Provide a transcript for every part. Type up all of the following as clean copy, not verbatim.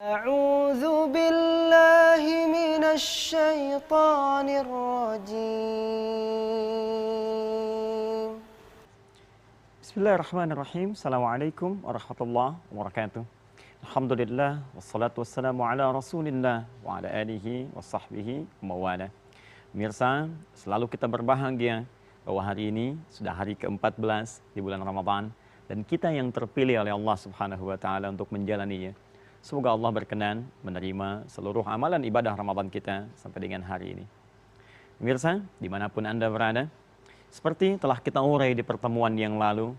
أعوذ بالله من الشيطان الرجيم. Bismillahirrahmanirrahim. Assalamualaikum warahmatullahi wabarakatuh. Alhamdulillah wassalatu wassalamu ala Rasulillah wa ala alihi wa sahbihi wa mawala. Pemirsa, selalu kita berbahagia bahwa hari ini sudah hari ke-14 di bulan Ramadan dan kita yang terpilih oleh Allah Subhanahu wa taala untuk menjalaninya. Semoga Allah berkenan menerima seluruh amalan ibadah Ramadan kita sampai dengan hari ini. Pemirsa, dimanapun Anda berada, seperti telah kita urai di pertemuan yang lalu,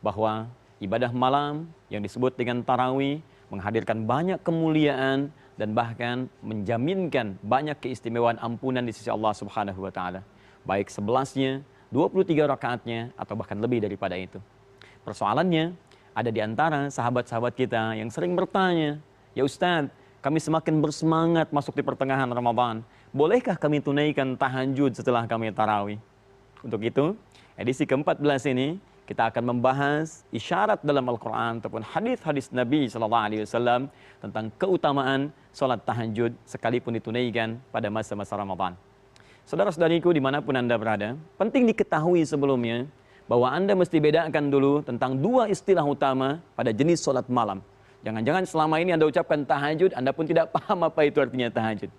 bahwa ibadah malam yang disebut dengan tarawih menghadirkan banyak kemuliaan dan bahkan menjaminkan banyak keistimewaan ampunan di sisi Allah Subhanahu wa taala. Baik 11-nya, 23 rakaatnya atau bahkan lebih daripada itu. Persoalannya ada di antara sahabat-sahabat kita yang sering bertanya, "Ya Ustadz, kami semakin bersemangat masuk di pertengahan Ramadan. Bolehkah kami tunaikan tahajud setelah kami tarawih?" Untuk itu, edisi ke-14 ini kita akan membahas isyarat dalam Al-Quran ataupun hadis-hadis Nabi SAW tentang keutamaan sholat tahajud sekalipun ditunaikan pada masa-masa Ramadan. Saudara-saudariku dimanapun Anda berada, penting diketahui sebelumnya bahwa Anda mesti bedakan dulu tentang dua istilah utama pada jenis sholat malam. Jangan-jangan selama ini Anda ucapkan tahajud, Anda pun tidak paham apa itu artinya tahajud.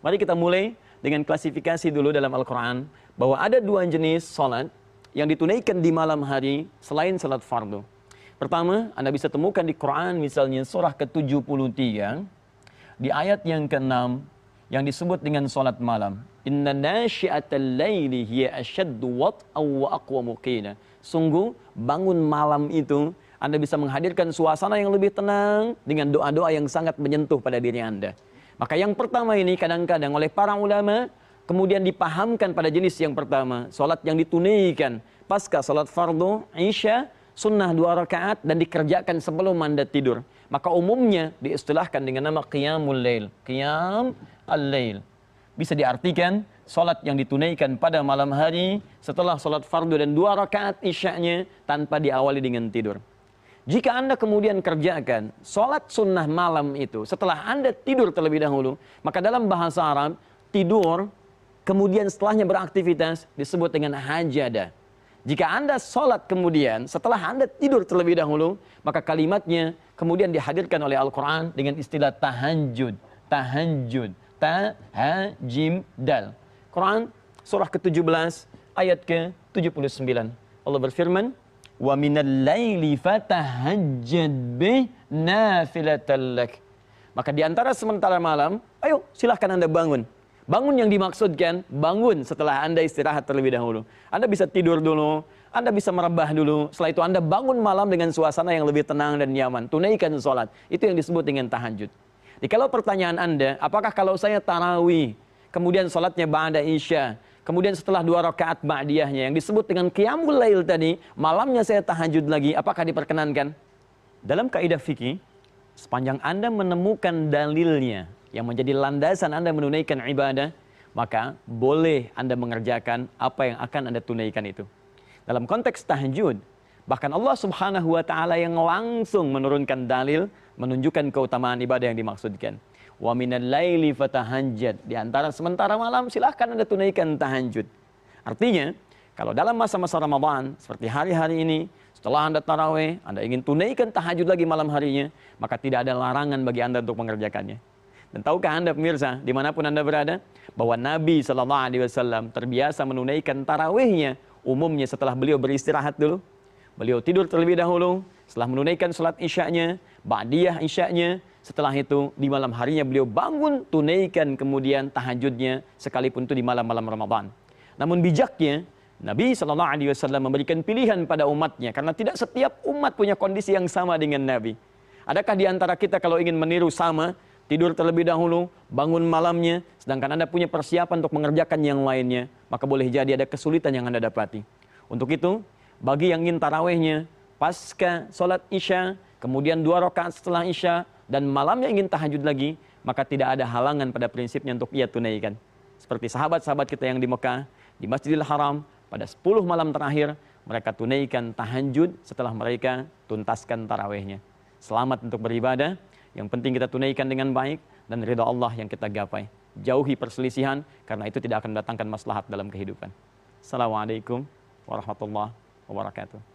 Mari kita mulai dengan klasifikasi dulu dalam Al-Quran, bahwa ada dua jenis sholat yang ditunaikan di malam hari selain sholat fardu. Pertama, Anda bisa temukan di Quran misalnya surah ke-73, di ayat yang ke-6, yang disebut dengan sholat malam. Inna nasyi'atal laili hiya ashaddu wat'aw wa aqwamu qila. Sungguh bangun malam itu Anda bisa menghadirkan suasana yang lebih tenang dengan doa-doa yang sangat menyentuh pada diri Anda. Maka yang pertama ini kadang-kadang oleh para ulama kemudian dipahamkan pada jenis yang pertama, salat yang ditunaikan pasca salat fardu Isya, sunnah 2 rakaat dan dikerjakan sebelum Anda tidur. Maka umumnya diistilahkan dengan nama qiyamul lail, qiyam al-lail. Bisa diartikan salat yang ditunaikan pada malam hari setelah salat fardu dan 2 rakaat Isya-nya tanpa diawali dengan tidur. Jika Anda kemudian kerjakan salat sunnah malam itu setelah Anda tidur terlebih dahulu, maka dalam bahasa Arab tidur kemudian setelahnya beraktivitas disebut dengan hajadah. Jika Anda sholat kemudian setelah Anda tidur terlebih dahulu, maka kalimatnya kemudian dihadirkan oleh Al-Quran dengan istilah tahajud. Tahajud. Ta-ha-jim dal. Quran surah ke-17 ayat ke-79. Allah berfirman, "Wa minal laili fatahajjad bih nafilatan lak." Maka di antara sementara malam, ayo silahkan Anda bangun. Bangun yang dimaksudkan, bangun setelah Anda istirahat terlebih dahulu. Anda bisa tidur dulu, Anda bisa merebah dulu. Setelah itu Anda bangun malam dengan suasana yang lebih tenang dan nyaman. Tunaikan sholat. Itu yang disebut dengan tahajud. Jadi kalau pertanyaan Anda, apakah kalau saya tarawih, kemudian sholatnya ba'da Isya, kemudian setelah 2 rakaat ba'diyahnya, yang disebut dengan qiyamul lail tadi, malamnya saya tahajud lagi, apakah diperkenankan? Dalam kaidah fikih, sepanjang Anda menemukan dalilnya, yang menjadi landasan Anda menunaikan ibadah, maka boleh Anda mengerjakan apa yang akan Anda tunaikan itu. Dalam konteks tahajud, bahkan Allah Subhanahu wa taala yang langsung menurunkan dalil menunjukkan keutamaan ibadah yang dimaksudkan. Wa minal laili fatahajjad. Di antara sementara malam silahkan Anda tunaikan tahajud. Artinya, kalau dalam masa-masa Ramadan seperti hari-hari ini, setelah Anda tarawih, Anda ingin tunaikan tahajud lagi malam harinya, maka tidak ada larangan bagi Anda untuk mengerjakannya. Dan tahukah Anda pemirsa, dimanapun Anda berada, bahwa Nabi SAW terbiasa menunaikan tarawihnya umumnya setelah beliau beristirahat dulu. Beliau tidur terlebih dahulu, setelah menunaikan sholat Isya-nya, ba'diyah Isya-nya, setelah itu di malam harinya beliau bangun, tunaikan kemudian tahajudnya sekalipun itu di malam-malam Ramadan. Namun bijaknya, Nabi SAW memberikan pilihan pada umatnya, karena tidak setiap umat punya kondisi yang sama dengan Nabi. Adakah di antara kita kalau ingin meniru sama, tidur terlebih dahulu, bangun malamnya, sedangkan Anda punya persiapan untuk mengerjakan yang lainnya, maka boleh jadi ada kesulitan yang Anda dapati. Untuk itu, bagi yang ingin tarawihnya pasca sholat Isya, kemudian 2 rakaat setelah Isya, dan malamnya ingin tahajud lagi, maka tidak ada halangan pada prinsipnya untuk ia tunaikan. Seperti sahabat-sahabat kita yang di Mekah, di Masjidil Haram, pada 10 malam terakhir, mereka tunaikan tahajud setelah mereka tuntaskan tarawihnya. Selamat untuk beribadah. Yang penting kita tunaikan dengan baik dan ridha Allah yang kita gapai. Jauhi perselisihan karena itu tidak akan mendatangkan maslahat dalam kehidupan. Assalamualaikum warahmatullahi wabarakatuh.